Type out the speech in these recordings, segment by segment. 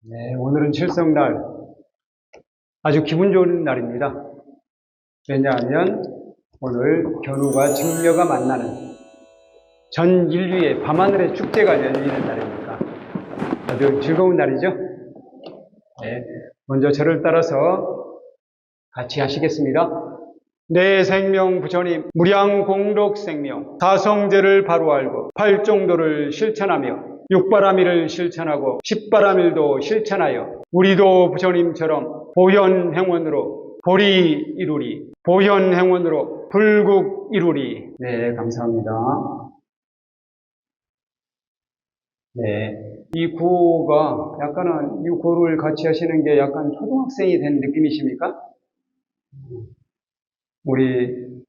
네, 오늘은 칠성날, 아주 기분 좋은 날입니다. 왜냐하면 오늘 견우가 직녀가 만나는 전 인류의 밤하늘의 축제가 열리는 날이니까 아주 즐거운 날이죠. 네, 먼저 저를 따라서 같이 하시겠습니다. 내 생명 부처님, 무량공덕 생명, 사성제를 바로 알고 팔정도를 실천하며 육바라밀을 실천하고 십바라밀도 실천하여 우리도 부처님처럼 보현행원으로 보리 이루리, 보현행원으로 불국 이루리. 네, 감사합니다. 네, 이 구호가 약간은 이 구호를 같이 하시는 게 약간 초등학생이 된 느낌이십니까? 우리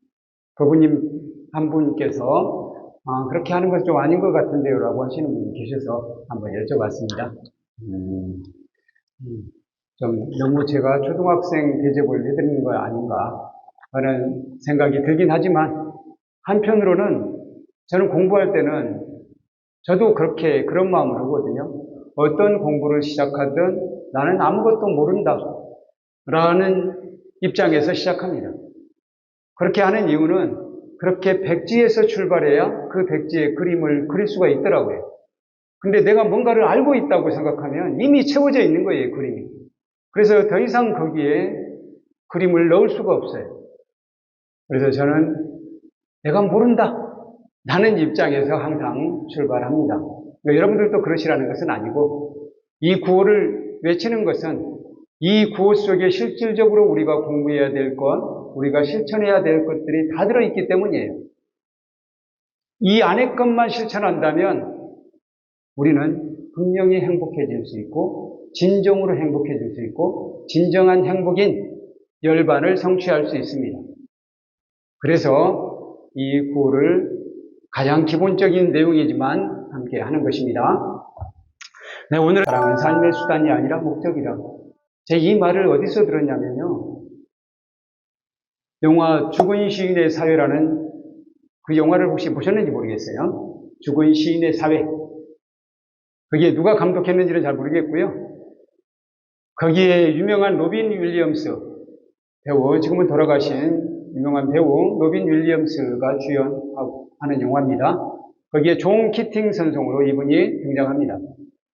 부부님 한 분께서 그렇게 하는 것은 좀 아닌 것 같은데요 라고 하시는 분이 계셔서 한번 여쭤봤습니다. 좀 너무 제가 초등학생 대접을 해드리는 거 아닌가 하는 생각이 들긴 하지만 한편으로는 저는 공부할 때는 저도 그런 마음을 하거든요. 어떤 공부를 시작하든 나는 아무것도 모른다 라는 입장에서 시작합니다. 그렇게 하는 이유는 그렇게 백지에서 출발해야 그 백지의 그림을 그릴 수가 있더라고요. 근데 내가 뭔가를 알고 있다고 생각하면 이미 채워져 있는 거예요, 그림이. 그래서 더 이상 거기에 그림을 넣을 수가 없어요. 그래서 저는 내가 모른다 라는 입장에서 항상 출발합니다. 그러니까 여러분들도 그러시라는 것은 아니고 이 구호를 외치는 것은 이 구호 속에 실질적으로 우리가 공부해야 될 것, 우리가 실천해야 될 것들이 다 들어있기 때문이에요. 이 안의 것만 실천한다면 우리는 분명히 행복해질 수 있고 진정으로 행복해질 수 있고 진정한 행복인 열반을 성취할 수 있습니다. 그래서 이 구호를 가장 기본적인 내용이지만 함께 하는 것입니다. 네, 오늘 사랑은 삶의 수단이 아니라 목적이라. 제가 이 말을 어디서 들었냐면요. 영화 죽은 시인의 사회라는 그 영화를 혹시 보셨는지 모르겠어요. 죽은 시인의 사회. 그게 누가 감독했는지는 잘 모르겠고요. 거기에 유명한 로빈 윌리엄스 배우, 지금은 돌아가신 유명한 배우 로빈 윌리엄스가 주연하는 영화입니다. 거기에 존 키팅 선생으로 이분이 등장합니다.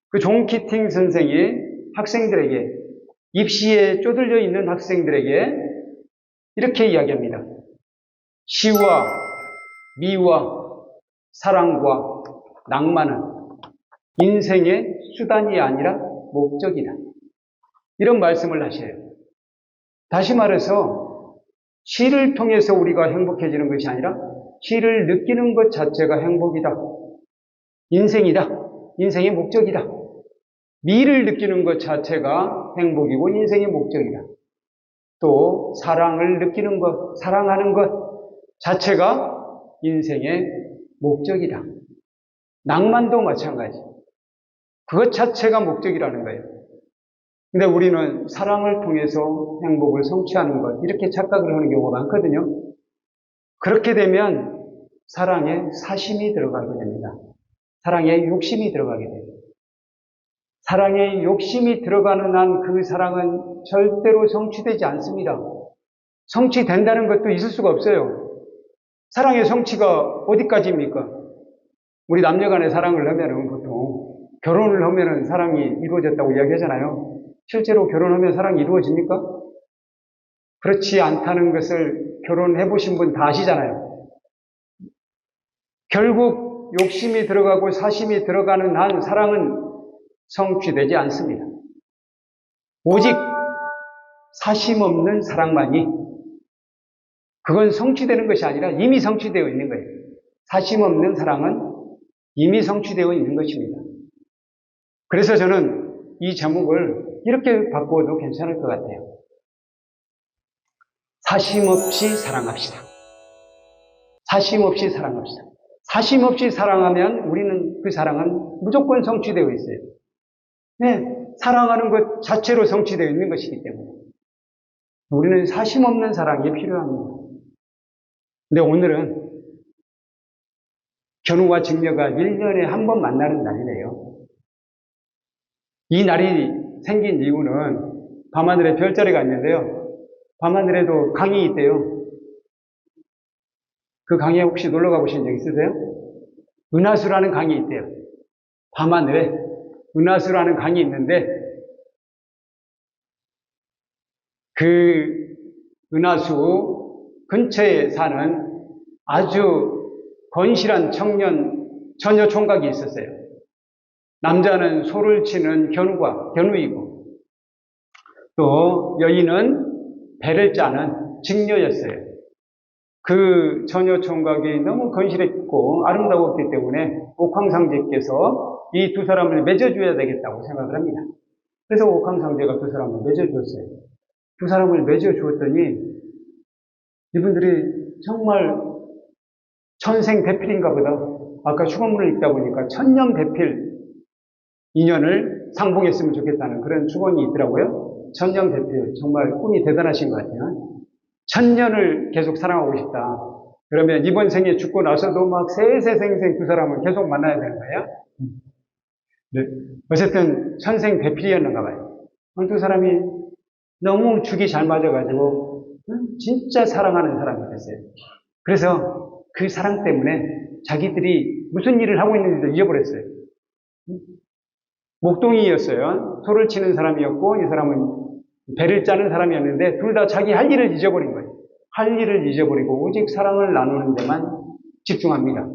그 존 키팅 선생이 학생들에게, 입시에 쪼들려 있는 학생들에게 이렇게 이야기합니다. 시와 미와 사랑과 낭만은 인생의 수단이 아니라 목적이다. 이런 말씀을 하셔요. 다시 말해서 시를 통해서 우리가 행복해지는 것이 아니라 시를 느끼는 것 자체가 행복이다. 인생이다. 인생의 목적이다. 미를 느끼는 것 자체가 행복이고 인생의 목적이다. 또 사랑을 느끼는 것, 사랑하는 것 자체가 인생의 목적이다. 낭만도 마찬가지. 그것 자체가 목적이라는 거예요. 근데 우리는 사랑을 통해서 행복을 성취하는 것, 이렇게 착각을 하는 경우가 많거든요. 그렇게 되면 사랑에 사심이 들어가게 됩니다. 사랑에 욕심이 들어가게 됩니다. 사랑에 욕심이 들어가는 한 그 사랑은 절대로 성취되지 않습니다. 성취된다는 것도 있을 수가 없어요. 사랑의 성취가 어디까지입니까? 우리 남녀 간의 사랑을 하면은 보통 결혼을 하면은 사랑이 이루어졌다고 이야기하잖아요. 실제로 결혼하면 사랑이 이루어집니까? 그렇지 않다는 것을 결혼해 보신 분 다 아시잖아요. 결국 욕심이 들어가고 사심이 들어가는 한 사랑은 성취되지 않습니다. 오직 사심 없는 사랑만이, 그건 성취되는 것이 아니라 이미 성취되어 있는 거예요. 사심 없는 사랑은 이미 성취되어 있는 것입니다. 그래서 저는 이 제목을 이렇게 바꾸어도 괜찮을 것 같아요. 사심 없이 사랑합시다. 사심 없이 사랑합시다. 사심 없이 사랑하면 우리는 그 사랑은 무조건 성취되어 있어요. 네, 사랑하는 것 자체로 성취되어 있는 것이기 때문에 우리는 사심 없는 사랑이 필요합니다. 근데 오늘은 견우와 직녀가 1년에 한 번 만나는 날이래요. 이 날이 생긴 이유는 밤하늘에 별자리가 있는데요. 밤하늘에도 강이 있대요. 그 강에 혹시 놀러 가보신 적 있으세요? 은하수라는 강이 있대요. 밤하늘에 은하수라는 강이 있는데 그 은하수 근처에 사는 아주 건실한 처녀 총각이 있었어요. 남자는 소를 치는 견우이고 또 여인은 배를 짜는 직녀였어요. 그 처녀 총각이 너무 건실했고 아름다웠기 때문에 옥황상제께서 이 두 사람을 맺어줘야 되겠다고 생각을 합니다. 그래서 옥황상제가 두 사람을 맺어주었어요. 두 사람을 맺어주었더니 이분들이 정말 천생배필인가 보다. 아까 축원문을 읽다 보니까 천년배필 인연을 상봉했으면 좋겠다는 그런 축원이 있더라고요. 천년배필, 정말 꿈이 대단하신 것 같아요. 천년을 계속 사랑하고 싶다. 그러면 이번 생에 죽고 나서도 막 세세생생 두 사람을 계속 만나야 되는 거예요. 네. 어쨌든 천생배필이었는가 봐요. 두 사람이 너무 죽이 잘 맞아가지고 진짜 사랑하는 사람이 됐어요. 그래서 그 사랑 때문에 자기들이 무슨 일을 하고 있는지도 잊어버렸어요. 목동이었어요. 소를 치는 사람이었고 이 사람은 배를 짜는 사람이었는데 둘 다 자기 할 일을 잊어버린 거예요. 할 일을 잊어버리고 오직 사랑을 나누는 데만 집중합니다.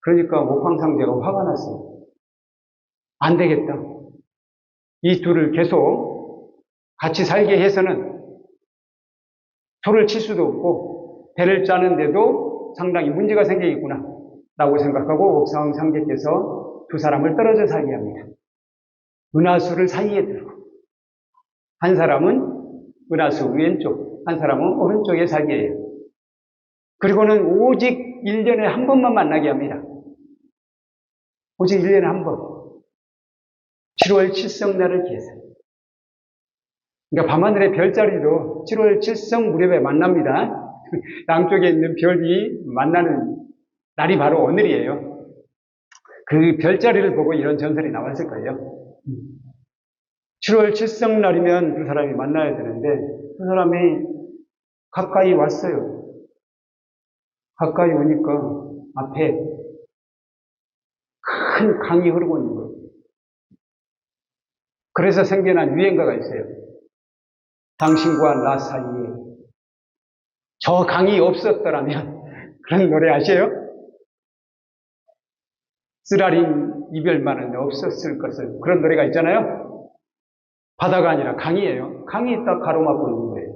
그러니까 옥황상제가 화가 났어요. 안 되겠다. 이 둘을 계속 같이 살게 해서는 소를 칠 수도 없고 배를 짜는데도 상당히 문제가 생기겠구나 라고 생각하고 옥황상제께서 두 사람을 떨어져 살게 합니다. 은하수를 사이에 들고 한 사람은 은하수 왼쪽, 한 사람은 오른쪽에 살게 해요. 그리고는 오직 1년에 한 번만 만나게 합니다. 오직 1년에 한 번. 7월 칠성날을 기해서. 그러니까 밤하늘의 별자리도 7월 칠성 무렵에 만납니다. 양쪽에 있는 별이 만나는 날이 바로 오늘이에요. 그 별자리를 보고 이런 전설이 나왔을 거예요. 7월 칠성날이면 두 사람이 만나야 되는데 두 사람이 가까이 왔어요. 가까이 오니까 앞에 큰 강이 흐르고 있는 거예요. 그래서 생겨난 유행가가 있어요. 당신과 나 사이에 저 강이 없었더라면 그런 노래 아세요? 쓰라린 이별만은 없었을 것을 그런 노래가 있잖아요. 바다가 아니라 강이에요. 강이 딱 가로막고 있는 거예요.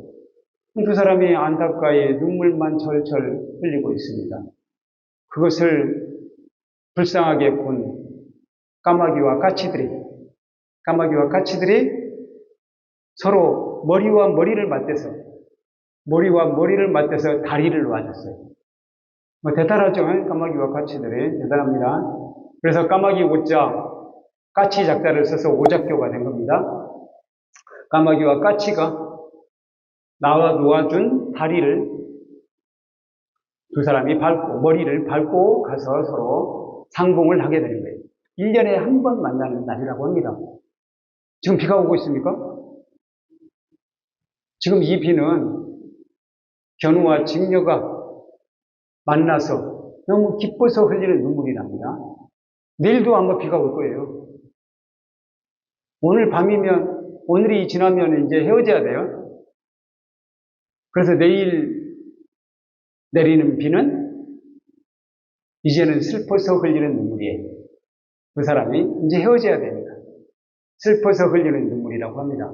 두 사람이 안타까이 눈물만 철철 흘리고 있습니다. 그것을 불쌍하게 본 까마귀와 까치들이 서로 머리와 머리를 맞대서 다리를 놓아줬어요. 뭐 대단하죠? 까마귀와 까치들이 대단합니다. 그래서 까마귀 오자 까치 작자를 써서 오작교가 된 겁니다. 까마귀와 까치가 놓아준 다리를 두 사람이 머리를 밟고 가서 서로 상봉을 하게 되는 거예요. 1년에 한 번 만나는 날이라고 합니다. 지금 비가 오고 있습니까? 지금 이 비는 견우와 직녀가 만나서 너무 기뻐서 흘리는 눈물이랍니다. 내일도 아마 비가 올 거예요. 오늘 밤이면, 오늘이 지나면 이제 헤어져야 돼요. 그래서 내일 내리는 비는 이제는 슬퍼서 흘리는 눈물이에요. 그 사람이 이제 헤어져야 됩니다. 슬퍼서 흘리는 눈물이라고 합니다.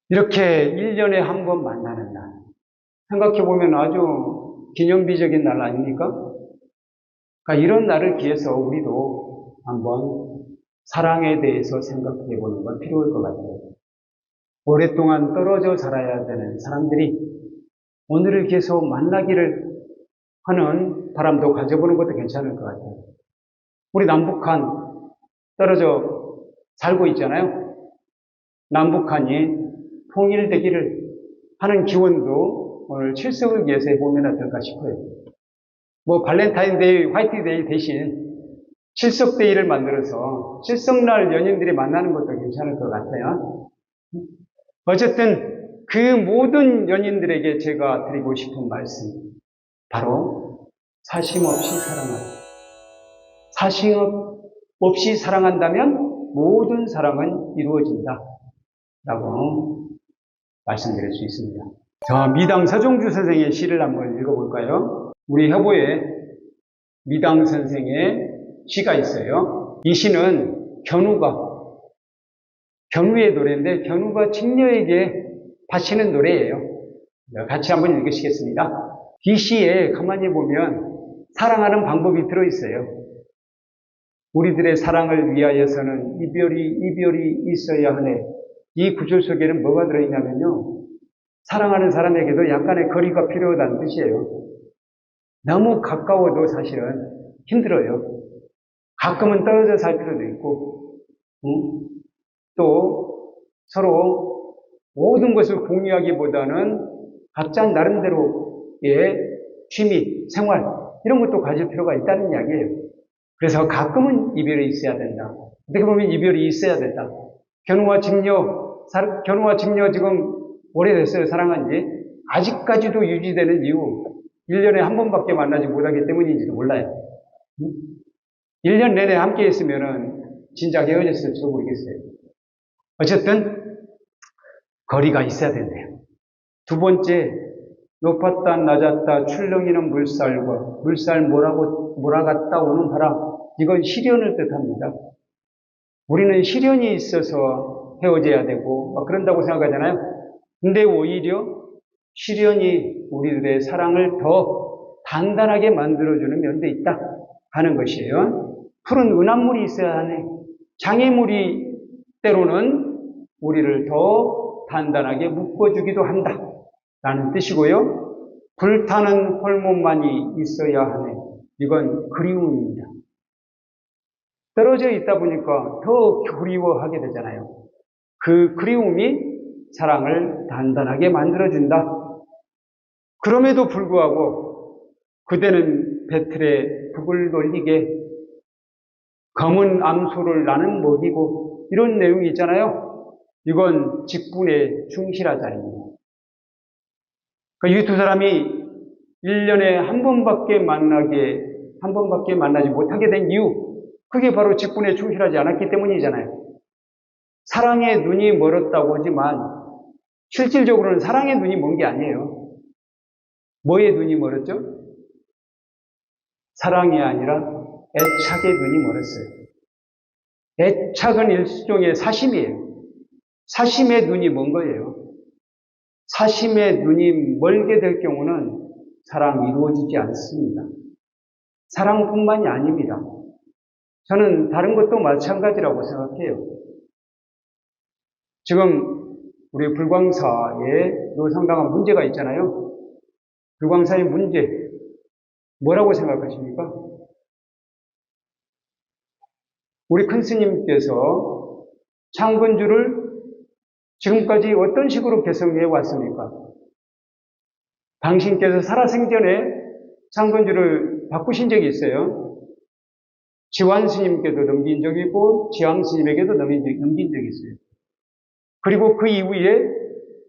이렇게 1년에 한 번 만나는 날. 생각해보면 아주 기념비적인 날 아닙니까? 그러니까 이런 날을 기해서 우리도 한번 사랑에 대해서 생각해보는 건 필요할 것 같아요. 오랫동안 떨어져 살아야 되는 사람들이 오늘을 계속 만나기를 하는 바람도 가져보는 것도 괜찮을 것 같아요. 우리 남북한 떨어져 살고 있잖아요. 남북한이 통일되기를 하는 기원도 오늘 출석을 위해서 해보면 어떨까 싶어요. 뭐 발렌타인데이, 화이트데이 대신 칠석데이를 만들어서 칠석날 연인들이 만나는 것도 괜찮을 것 같아요. 어쨌든 그 모든 연인들에게 제가 드리고 싶은 말씀, 바로 사심 없이 사랑하라. 사심 없이 사랑한다면 모든 사랑은 이루어진다 라고 말씀드릴 수 있습니다. 자, 미당 서종주 선생의 시를 한번 읽어볼까요? 우리 혀보에 미당 선생의 시가 있어요. 이 시는 견우의 노래인데 견우가 직녀에게 바치는 노래예요. 같이 한번 읽으시겠습니다. 이 시에 가만히 보면 사랑하는 방법이 들어있어요. 우리들의 사랑을 위하여서는 이별이 있어야 하네. 이 구절 속에는 뭐가 들어있냐면요. 사랑하는 사람에게도 약간의 거리가 필요하다는 뜻이에요. 너무 가까워도 사실은 힘들어요. 가끔은 떨어져 살 필요도 있고, 또 서로 모든 것을 공유하기보다는 각자 나름대로의 취미, 생활, 이런 것도 가질 필요가 있다는 이야기예요. 그래서 가끔은 이별이 있어야 된다. 어떻게 보면 이별이 있어야 된다. 견우와 직녀 지금 오래됐어요, 사랑한 지. 아직까지도 유지되는 이유, 1년에 한 번밖에 만나지 못하기 때문인지도 몰라요. 1년 내내 함께 했으면은 진작 헤어졌을지도 모르겠어요. 어쨌든 거리가 있어야 된대요. 두 번째, 높았다 낮았다 출렁이는 물살과 물살 몰아갔다 오는 바람, 이건 시련을 뜻합니다. 우리는 시련이 있어서 헤어져야 되고 막 그런다고 생각하잖아요. 근데 오히려 시련이 우리들의 사랑을 더 단단하게 만들어주는 면도 있다 하는 것이에요. 푸른 은합물이 있어야 하네. 장애물이 때로는 우리를 더 단단하게 묶어주기도 한다 라는 뜻이고요. 불타는 홀몸만이 있어야 하네. 이건 그리움입니다. 떨어져 있다 보니까 더 그리워하게 되잖아요. 그 그리움이 사랑을 단단하게 만들어준다. 그럼에도 불구하고 그대는 배틀에 북을 돌리게 검은 암소를 나는 먹이고 이런 내용이 있잖아요. 이건 직분에 충실하자입니다. 이 두 사람이 1년에 한 번밖에 만나지 못하게 된 이유, 그게 바로 직분에 충실하지 않았기 때문이잖아요. 사랑의 눈이 멀었다고 하지만 실질적으로는 사랑의 눈이 먼 게 아니에요. 뭐의 눈이 멀었죠? 사랑이 아니라 애착의 눈이 멀었어요. 애착은 일종의 사심이에요. 사심의 눈이 먼 거예요. 사심의 눈이 멀게 될 경우는 사랑이 이루어지지 않습니다. 사랑뿐만이 아닙니다. 저는 다른 것도 마찬가지라고 생각해요. 지금 우리 불광사에 상당한 문제가 있잖아요. 불광사의 문제, 뭐라고 생각하십니까? 우리 큰 스님께서 창건주를 지금까지 어떤 식으로 개성해 왔습니까? 당신께서 살아생전에 창건주를 바꾸신 적이 있어요. 지환 스님께도 넘긴 적이 있고 지황 스님에게도 넘긴 적이 있어요. 그리고 그 이후에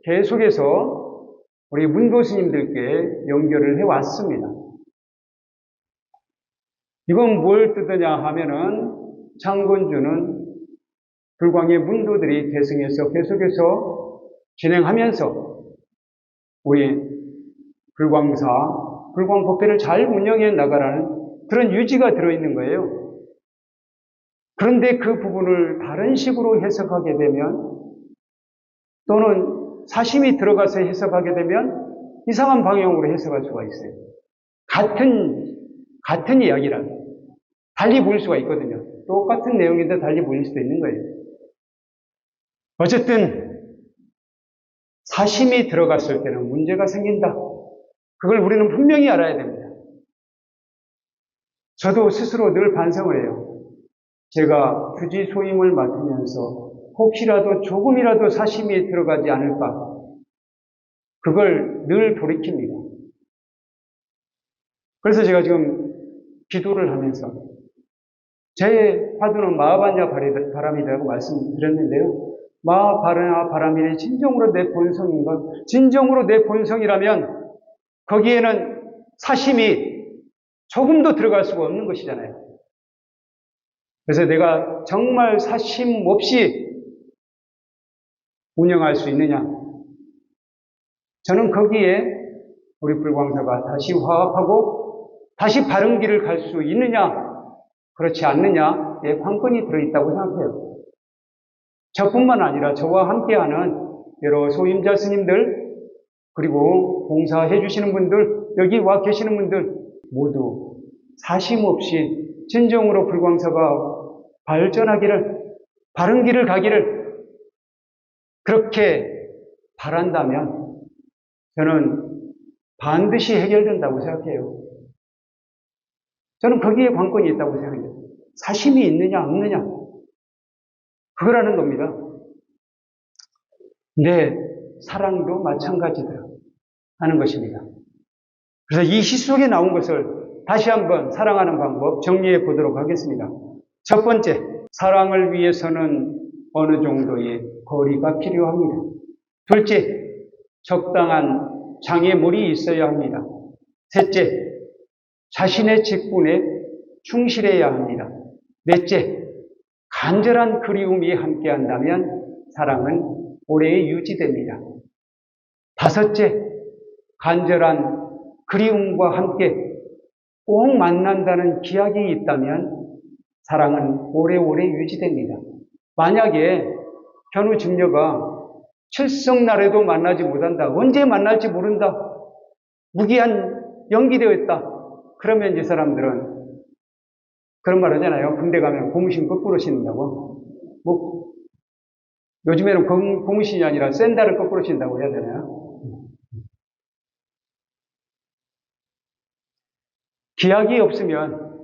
계속해서 우리 문도 스님들께 연결을 해왔습니다. 이건 뭘 뜻하냐 하면은 창건주는 불광의 문도들이 계승해서 계속해서 진행하면서 우리 불광법회를 잘 운영해 나가라는 그런 유지가 들어있는 거예요. 그런데 그 부분을 다른 식으로 해석하게 되면 또는 사심이 들어가서 해석하게 되면 이상한 방향으로 해석할 수가 있어요. 같은 이야기라도 달리 보일 수가 있거든요. 똑같은 내용인데 달리 보일 수도 있는 거예요. 어쨌든 사심이 들어갔을 때는 문제가 생긴다. 그걸 우리는 분명히 알아야 됩니다. 저도 스스로 늘 반성을 해요. 제가 주지 소임을 맡으면서 혹시라도 조금이라도 사심이 들어가지 않을까, 그걸 늘 돌이킵니다. 그래서 제가 지금 기도를 하면서 제 화두는 마하바냐 바람이라고 말씀드렸는데요. 마하바냐 바람이 진정으로 내 본성인가? 진정으로 내 본성이라면 거기에는 사심이 조금도 들어갈 수가 없는 것이잖아요. 그래서 내가 정말 사심 없이 운영할 수 있느냐? 저는 거기에 우리 불광사가 다시 화합하고 다시 바른 길을 갈 수 있느냐, 그렇지 않느냐의 관건이 들어있다고 생각해요. 저뿐만 아니라 저와 함께하는 여러 소임자 스님들, 그리고 봉사해 주시는 분들, 여기 와 계시는 분들 모두 사심 없이 진정으로 불광사가 발전하기를, 바른 길을 가기를 그렇게 바란다면 저는 반드시 해결된다고 생각해요. 저는 거기에 관건이 있다고 생각해요. 사심이 있느냐 없느냐 그거라는 겁니다. 내 사랑도 마찬가지다 하는 것입니다. 그래서 이 시 속에 나온 것을 다시 한번 사랑하는 방법 정리해 보도록 하겠습니다. 첫 번째, 사랑을 위해서는 어느 정도의 거리가 필요합니다. 둘째, 적당한 장애물이 있어야 합니다. 셋째, 자신의 직분에 충실해야 합니다. 넷째, 간절한 그리움이 함께한다면 사랑은 오래 유지됩니다. 다섯째, 간절한 그리움과 함께 꼭 만난다는 기약이 있다면 사랑은 오래오래 유지됩니다. 만약에 견우 직녀가 칠성날에도 만나지 못한다, 언제 만날지 모른다, 무기한 연기되어 있다, 그러면 이 사람들은 그런 말 하잖아요. 군대 가면 고무신 거꾸로 신는다고. 뭐 요즘에는 고무신이 아니라 샌들을 거꾸로 신다고 해야 되나요? 기약이 없으면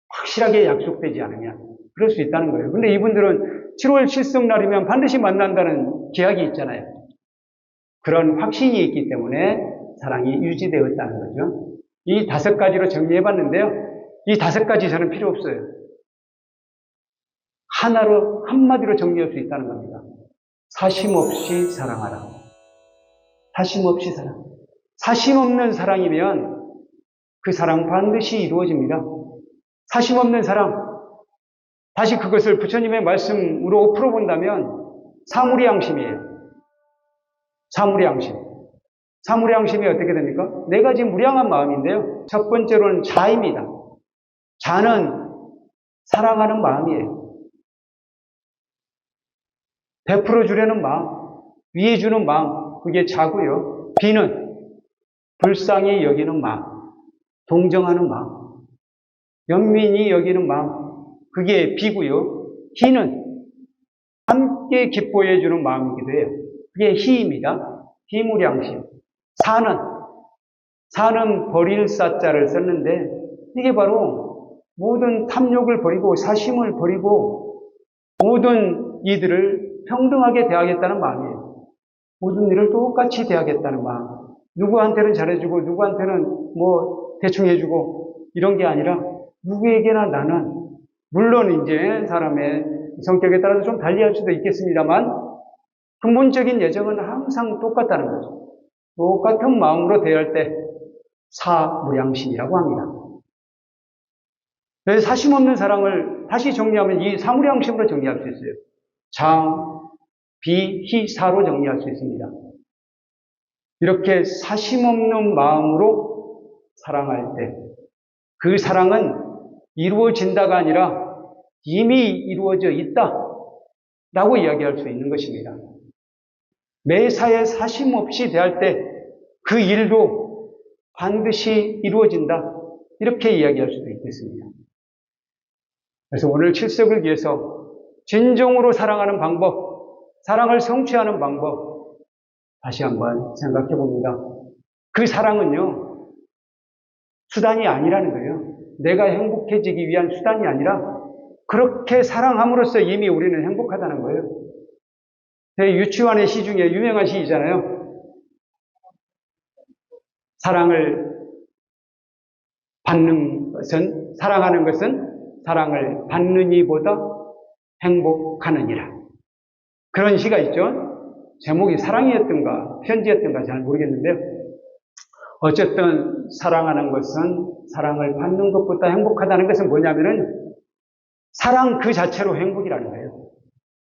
확실하게 약속되지 않으면 그럴 수 있다는 거예요. 근데 이분들은 7월 칠성날이면 반드시 만난다는 기약이 있잖아요. 그런 확신이 있기 때문에 사랑이 유지되었다는 거죠. 이 5가지로 정리해봤는데요. 이 5가지 저는 필요 없어요. 하나로, 한마디로 정리할 수 있다는 겁니다. 사심 없이 사랑하라. 사심 없이 사랑. 사심 없는 사랑이면 그 사랑 반드시 이루어집니다. 사심 없는 사랑. 다시 그것을 부처님의 말씀으로 풀어본다면 사무리양심이에요. 사무리양심. 사무리양심이 어떻게 됩니까? 4가지 무량한 마음인데요. 첫 번째로는 자입니다. 자는 사랑하는 마음이에요. 베풀어 주려는 마음, 위해 주는 마음, 그게 자고요. 비는 불쌍히 여기는 마음, 동정하는 마음, 연민이 여기는 마음, 그게 비고요. 희는 함께 기뻐해 주는 마음이기도 해요. 그게 희입니다. 희무량심. 사는 버릴 사자를 썼는데 이게 바로 모든 탐욕을 버리고 사심을 버리고 모든 이들을 평등하게 대하겠다는 마음이에요. 모든 일을 똑같이 대하겠다는 마음. 누구한테는 잘해주고 누구한테는 뭐 대충 해주고 이런 게 아니라 누구에게나 나는 물론 이제 사람의 성격에 따라서 좀 달리할 수도 있겠습니다만 근본적인 예정은 항상 똑같다는 거죠. 똑같은 마음으로 대할 때 사무량심이라고 합니다. 그래서 사심 없는 사랑을 다시 정리하면 이 사무량심으로 정리할 수 있어요. 장, 비, 희, 사로 정리할 수 있습니다. 이렇게 사심 없는 마음으로 사랑할 때 그 사랑은 이루어진다가 아니라 이미 이루어져 있다 라고 이야기할 수 있는 것입니다. 매사에 사심 없이 대할 때 그 일도 반드시 이루어진다 이렇게 이야기할 수도 있겠습니다. 그래서 오늘 칠석을 위해서 진정으로 사랑하는 방법, 사랑을 성취하는 방법 다시 한번 생각해 봅니다. 그 사랑은요 수단이 아니라는 거예요. 내가 행복해지기 위한 수단이 아니라 그렇게 사랑함으로써 이미 우리는 행복하다는 거예요. 유치원의 시 중에 유명한 시이잖아요. 사랑을 받는 것은, 사랑하는 것은 사랑을 받는 이보다 행복하느니라. 그런 시가 있죠. 제목이 사랑이었던가 편지였던가 잘 모르겠는데요. 어쨌든 사랑하는 것은 사랑을 받는 것보다 행복하다는 것은 뭐냐면은 사랑 그 자체로 행복이라는 거예요.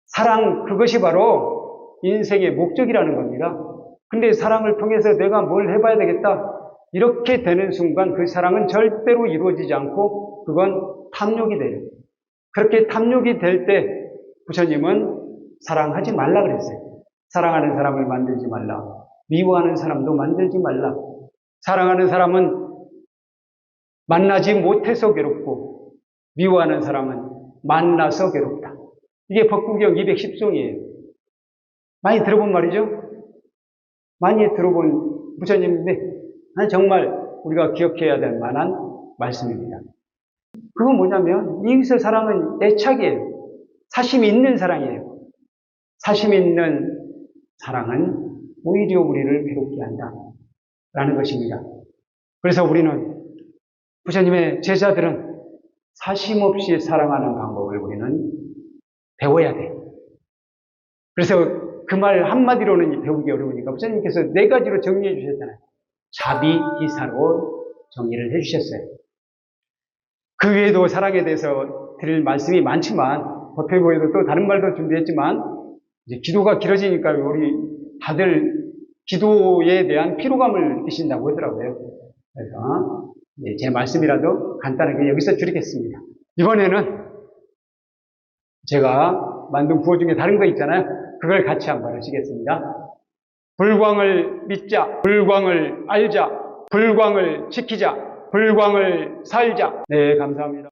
사랑 그것이 바로 인생의 목적이라는 겁니다. 근데 사랑을 통해서 내가 뭘 해봐야 되겠다 이렇게 되는 순간 그 사랑은 절대로 이루어지지 않고 그건 탐욕이 돼요. 그렇게 탐욕이 될 때 부처님은 사랑하지 말라 그랬어요. 사랑하는 사람을 만들지 말라. 미워하는 사람도 만들지 말라. 사랑하는 사람은 만나지 못해서 괴롭고 미워하는 사람은 만나서 괴롭다. 이게 법구경 210송이에요. 많이 들어본 말이죠? 많이 들어본 부처님인데 정말 우리가 기억해야 될 만한 말씀입니다. 그건 뭐냐면 여기서 사랑은 애착이에요. 사심이 있는 사랑이에요. 사심 있는 사랑은 오히려 우리를 괴롭게 한다 라는 것입니다. 그래서 우리는 부처님의 제자들은 사심 없이 사랑하는 방법을 우리는 배워야 돼. 그래서 그 말 한마디로는 배우기 어려우니까 부처님께서 4가지로 정리해 주셨잖아요. 자비, 기사로 정리를 해 주셨어요. 그 외에도 사랑에 대해서 드릴 말씀이 많지만 법회부에도 또 다른 말도 준비했지만 이제 기도가 길어지니까 우리 다들 기도에 대한 피로감을 느끼신다고 하더라고요. 그래서 제 말씀이라도 간단하게 여기서 줄이겠습니다. 이번에는 제가 만든 구호 중에 다른 거 있잖아요. 그걸 같이 한번 하시겠습니다. 불광을 믿자, 불광을 알자, 불광을 지키자, 불광을 살자. 네, 감사합니다.